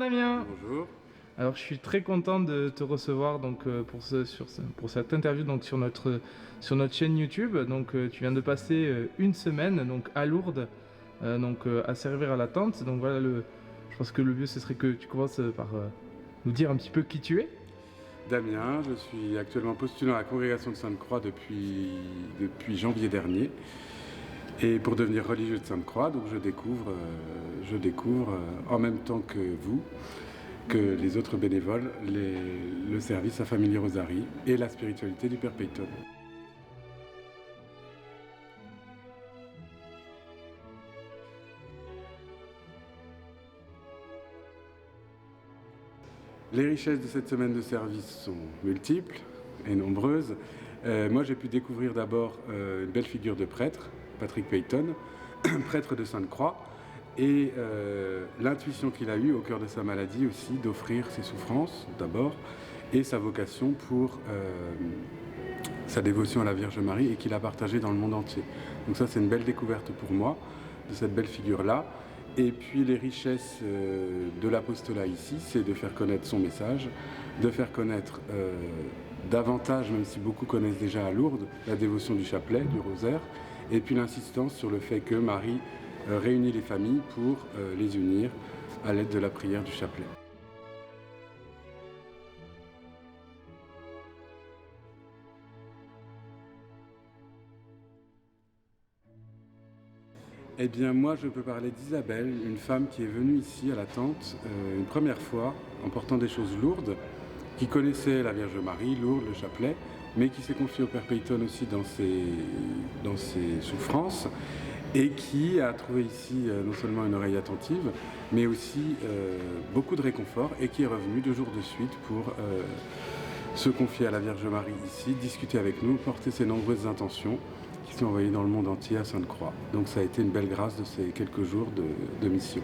Damien. Bonjour. Alors je suis très content de te recevoir donc, pour cette interview donc, sur notre chaîne YouTube. Donc tu viens de passer une semaine donc, à Lourdes à servir à la tente. Donc voilà, je pense que le mieux ce serait que tu commences par nous dire un petit peu qui tu es. Damien, je suis actuellement postulant à la congrégation de Sainte-Croix depuis janvier dernier. Et pour devenir religieux de Sainte-Croix, donc je découvre en même temps que vous, que les autres bénévoles, le service à Family Rosary et la spiritualité du Père Peyton. Les richesses de cette semaine de service sont multiples et nombreuses. Moi, j'ai pu découvrir d'abord une belle figure de prêtre, Patrick Peyton, prêtre de Sainte-Croix, et l'intuition qu'il a eue au cœur de sa maladie aussi d'offrir ses souffrances d'abord et sa vocation pour sa dévotion à la Vierge Marie et qu'il a partagé dans le monde entier. Donc ça, c'est une belle découverte pour moi de cette belle figure-là. Et puis les richesses de l'apostolat ici, c'est de faire connaître son message, de faire connaître davantage, même si beaucoup connaissent déjà à Lourdes, la dévotion du chapelet, du rosaire, et puis l'insistance sur le fait que Marie réunit les familles pour les unir à l'aide de la prière du chapelet. Eh bien moi je peux parler d'Isabelle, une femme qui est venue ici à la tente une première fois en portant des choses lourdes, qui connaissait la Vierge Marie, Lourdes, le chapelet, mais qui s'est confiée au Père Peyton aussi dans ses souffrances et qui a trouvé ici non seulement une oreille attentive, mais aussi beaucoup de réconfort et qui est revenue 2 jours de suite pour se confier à la Vierge Marie ici, discuter avec nous, porter ses nombreuses intentions qui sont envoyées dans le monde entier à Sainte-Croix. Donc ça a été une belle grâce de ces quelques jours de mission.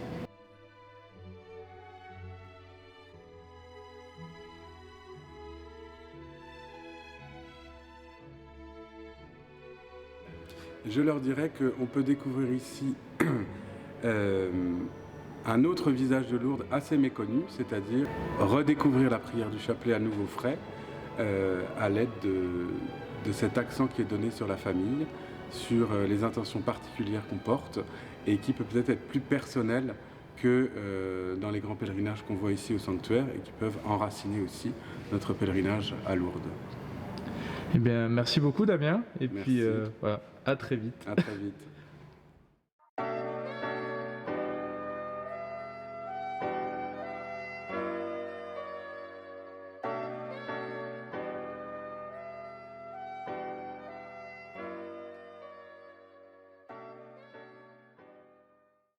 Je leur dirais qu'on peut découvrir ici un autre visage de Lourdes assez méconnu, c'est-à-dire redécouvrir la prière du chapelet à nouveau frais à l'aide de cet accent qui est donné sur la famille, sur les intentions particulières qu'on porte et qui peut peut-être être plus personnel que dans les grands pèlerinages qu'on voit ici au sanctuaire et qui peuvent enraciner aussi notre pèlerinage à Lourdes. Eh bien, merci beaucoup Damien, et Merci. puis voilà, à très vite. À très vite.